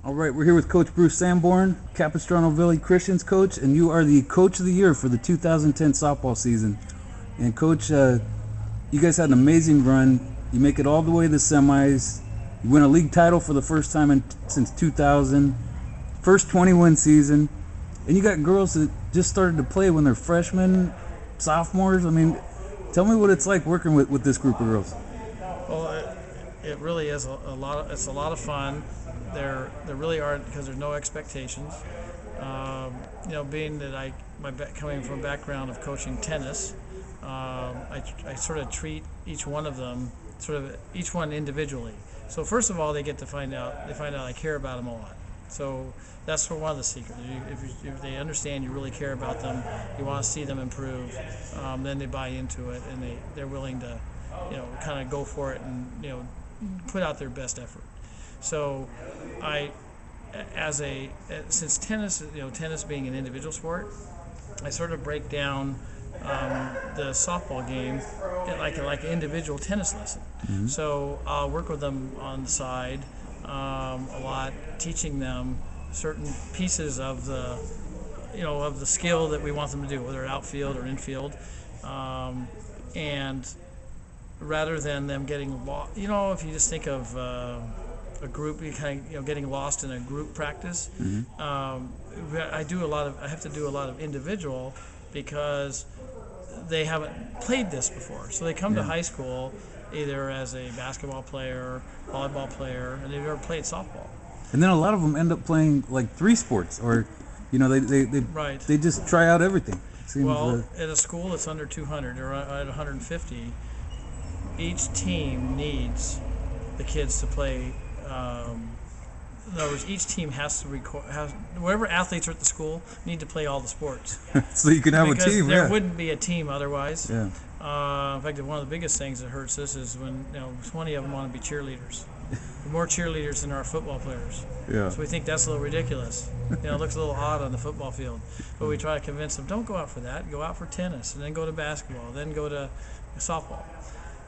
All right, we're here with Coach Bruce Sanborn, Capistrano Valley Christian's coach, and you are the Coach of the Year for the 2010 softball season. And Coach, you guys had an amazing run. You make it all the way to the semis. You win a league title for the first time since 2000. First 20-win season. And you got girls that just started to play when they're freshmen, sophomores. I mean, tell me what it's like working with this group of girls. Well, it really is a lot. It's a lot of fun. There really aren't, because there's no expectations. Being that coming from a background of coaching tennis, I sort of treat each one of them each one individually. So first of all, they find out I care about them a lot. So that's one of the secrets. If they understand you really care about them, you want to see them improve, then they buy into it and they're willing to, kind of go for it and put out their best effort. So since tennis being an individual sport, I sort of break down the softball game like an individual tennis lesson. Mm-hmm. So I'll work with them on the side a lot, teaching them certain pieces of the skill that we want them to do, whether outfield or infield, and rather than them getting lost. If you just think of a group, you kind of getting lost in a group practice. Mm-hmm. I have to do a lot of individual because they haven't played this before. So they come to high school either as a basketball player, volleyball player, and they've never played softball. And then a lot of them end up playing like 3 sports, or they just try out everything. At a school that's under 200 or at 150, each team needs the kids to play. In other words, each team has to whatever athletes are at the school need to play all the sports. So you can have a team. Because there wouldn't be a team otherwise. Yeah. In fact, one of the biggest things that hurts us is when 20 of them want to be cheerleaders. More cheerleaders than our football players. Yeah. So we think that's a little ridiculous. It looks a little odd on the football field. But we try to convince them, don't go out for that. Go out for tennis, and then go to basketball, then go to softball.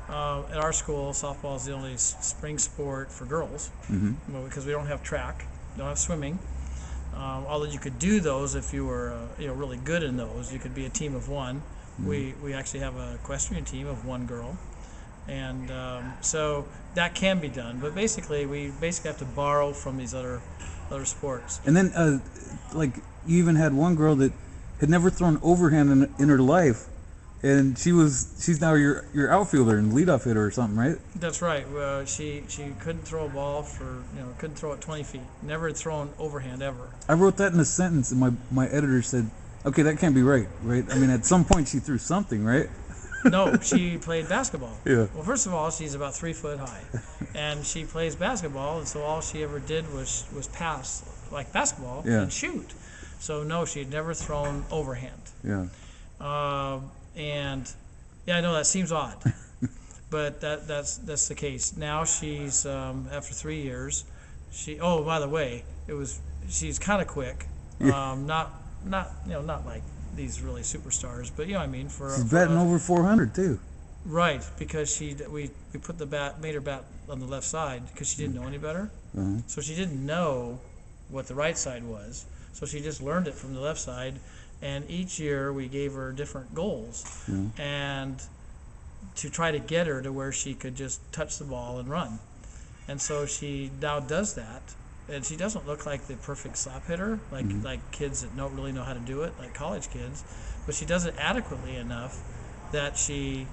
At our school, softball is the only spring sport for girls, mm-hmm. because we don't have track, don't have swimming. Although you could do those if you were really good in those. You could be a team of one. Mm-hmm. We actually have a equestrian team of one girl, and so that can be done. But we have to borrow from these other sports. And then you even had one girl that had never thrown overhand in her life. And she's now your outfielder and leadoff hitter or something, right? That's right. She couldn't throw a ball couldn't throw it 20 feet. Never had thrown overhand ever. I wrote that in a sentence, and my editor said, "Okay, that can't be right? I mean, at some point she threw something, right?" No, she played basketball. Yeah. Well, first of all, she's about 3 foot high, and she plays basketball, and so all she ever did was pass like basketball and shoot. So no, she had never thrown overhand. Yeah. And I know that seems odd, but that's the case. Now she's after 3 years, by the way, she's kind of quick, not like these really superstars, but she's batting over 400 too. Right, because we put made her bat on the left side because she didn't know any better, so she didn't know what the right side was, so she just learned it from the left side. And each year we gave her different goals, and to try to get her to where she could just touch the ball and run. And so she now does that, and she doesn't look like the perfect slap hitter, like kids that don't really know how to do it, like college kids, but she does it adequately enough that she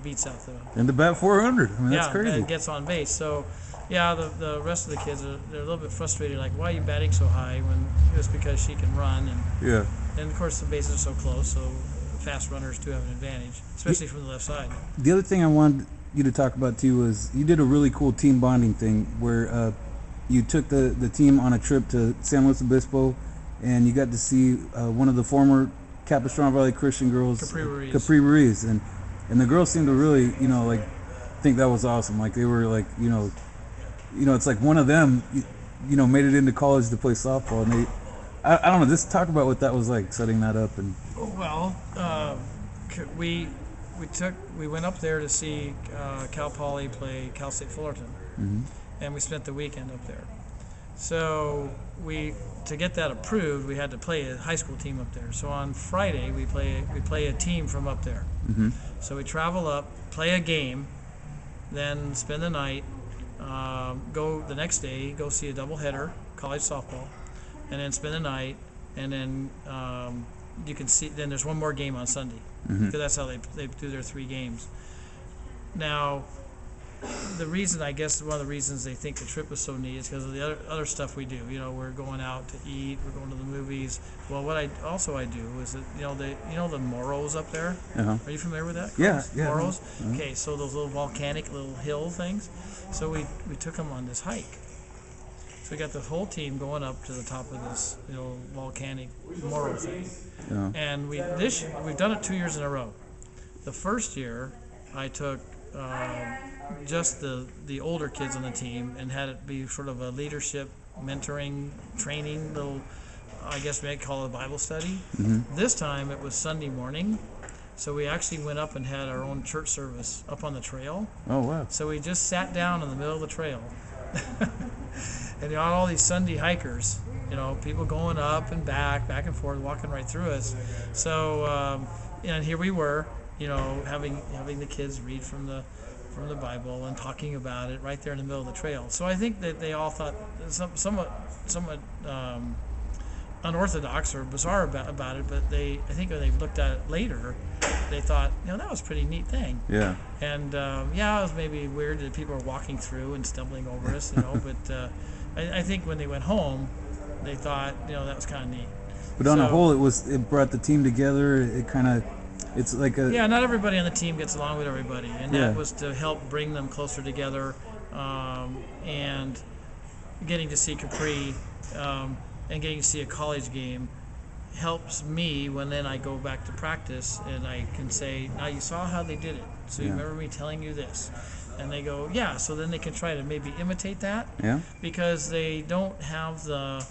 beats out the bat 400. I mean, that's crazy. And gets on base. So the rest of the kids they're a little bit frustrated, like, why are you batting so high when it's because she can run and of course the bases are so close, so fast runners do have an advantage, especially from the left side. The other thing I wanted you to talk about too was you did a really cool team bonding thing where you took the team on a trip to San Luis Obispo, and you got to see one of the former Capistrano Valley Christian girls, Capri Ruiz, and the girls seemed to really think that was awesome. Like they were like it's like one of them made it into college to play softball, and I don't know, just talk about what that was like, setting that up. And we went up there to see Cal Poly play Cal State Fullerton, mm-hmm. and we spent the weekend up there. So to get that approved, we had to play a high school team up there. So on Friday we play a team from up there. Mm-hmm. So we travel up, play a game, then spend the night, go the next day, go see a doubleheader, college softball, and then spend the night, and then you can see. Then there's one more game on Sunday, Mm-hmm. because that's how they do their 3 games. Now, the reason, I guess, one of the reasons they think the trip was so neat is because of the other stuff we do. We're going out to eat, we're going to the movies. Well, what I do is that the Moros up there. Uh-huh. Are you familiar with that? Yeah, yeah. Moros. Uh-huh. Okay, so those little volcanic little hill things. So we took them on this hike. So we got the whole team going up to the top of this volcanic Moro thing. Yeah. And we've done it 2 years in a row. The first year, I took just the older kids on the team and had it be sort of a leadership, mentoring, training, little, I guess we might call it a Bible study. Mm-hmm. This time it was Sunday morning, so we actually went up and had our own church service up on the trail. Oh, wow. So we just sat down in the middle of the trail. And all these Sunday hikers, people going up and back and forth, walking right through us. So, and here we were, having the kids read from the Bible and talking about it right there in the middle of the trail. So I think that they all thought somewhat unorthodox or bizarre about it, but I think when they looked at it later, they thought, that was a pretty neat thing. Yeah. And it was maybe weird that people were walking through and stumbling over us, but I think when they went home, they thought, that was kind of neat. But on the whole, it brought the team together. It's like a... Yeah, not everybody on the team gets along with everybody, and Yeah. that was to help bring them closer together, and getting to see Capri and getting to see a college game helps me when then I go back to practice and I can say, now you saw how they did it, so you Yeah. remember me telling you this. And they go, yeah, so then they can try to maybe imitate that, Yeah. because they don't have the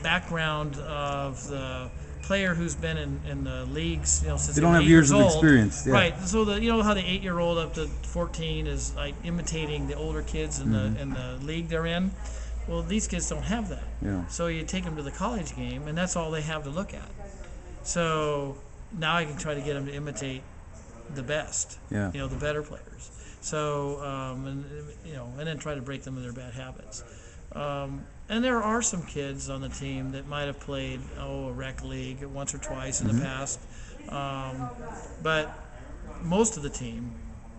background of the player who's been in the leagues, since They they don't were have 8 years years of old. experience. Yeah. Right. So how the 8-year-old up to 14 is like imitating the older kids in the league they're in. Well, these kids don't have that. Yeah. So you take them to the college game, and that's all they have to look at. So now I can try to get them to imitate the best. Yeah. The better players. So and then try to break them of their bad habits. And there are some kids on the team that might have played a rec league once or twice in the past, but most of the team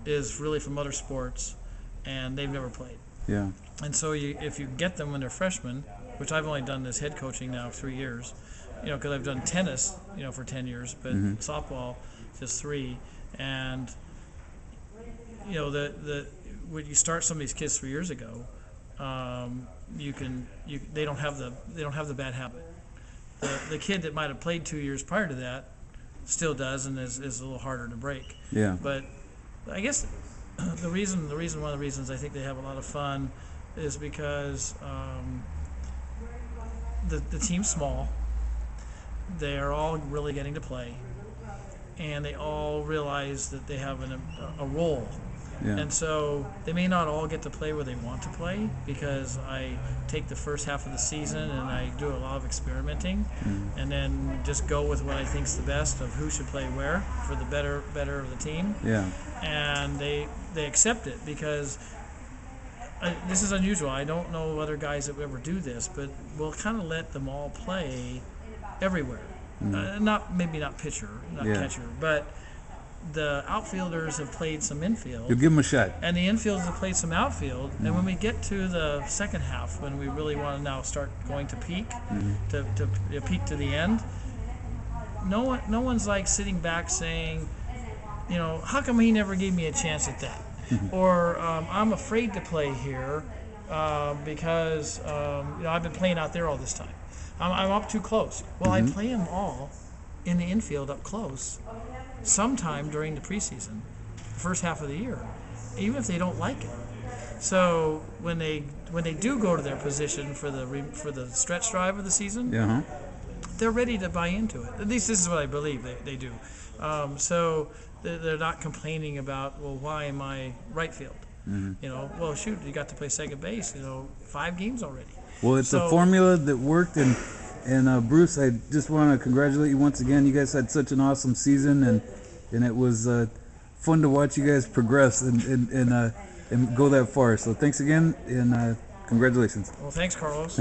is really from other sports, and they've never played. Yeah. And so if you get them when they're freshmen, which I've only done this head coaching now for 3 years, because I've done tennis, for 10 years, but softball just 3, and when you start some of these kids 3 years ago, they don't have the bad habit. The kid that might have played 2 years prior to that still does, and is a little harder to break. Yeah. But I guess one of the reasons I think they have a lot of fun is because the team's small. They are all really getting to play, and they all realize that they have a role. Yeah. And so they may not all get to play where they want to play, because I take the first half of the season and I do a lot of experimenting, and then just go with what I think's the best of who should play where for the better of the team. Yeah. And they accept it, because this is unusual. I don't know other guys that would ever do this, but we'll kind of let them all play everywhere. Maybe not pitcher, not catcher, but the outfielders have played some infield. You'll give them a shot. And the infielders have played some outfield. And when we get to the second half, when we really want to now start going to peak, to peak to the end, no one's like sitting back saying, how come he never gave me a chance at that? Or I'm afraid to play here because I've been playing out there all this time. I'm up too close. Well, I play them all in the infield up close sometime during the preseason, the first half of the year, even if they don't like it. So when they do go to their position for the stretch drive of the season, they're ready to buy into it. At least this is what I believe they do. So they're not complaining about, well, why am I right field? You know, well, shoot, you got to play second base. You know, 5 games already. Well, it's a So- formula that worked, and Bruce, I just want to congratulate you once again. You guys had such an awesome season, and it was fun to watch you guys progress and go that far. So thanks again, and congratulations. Well, thanks, Carlos.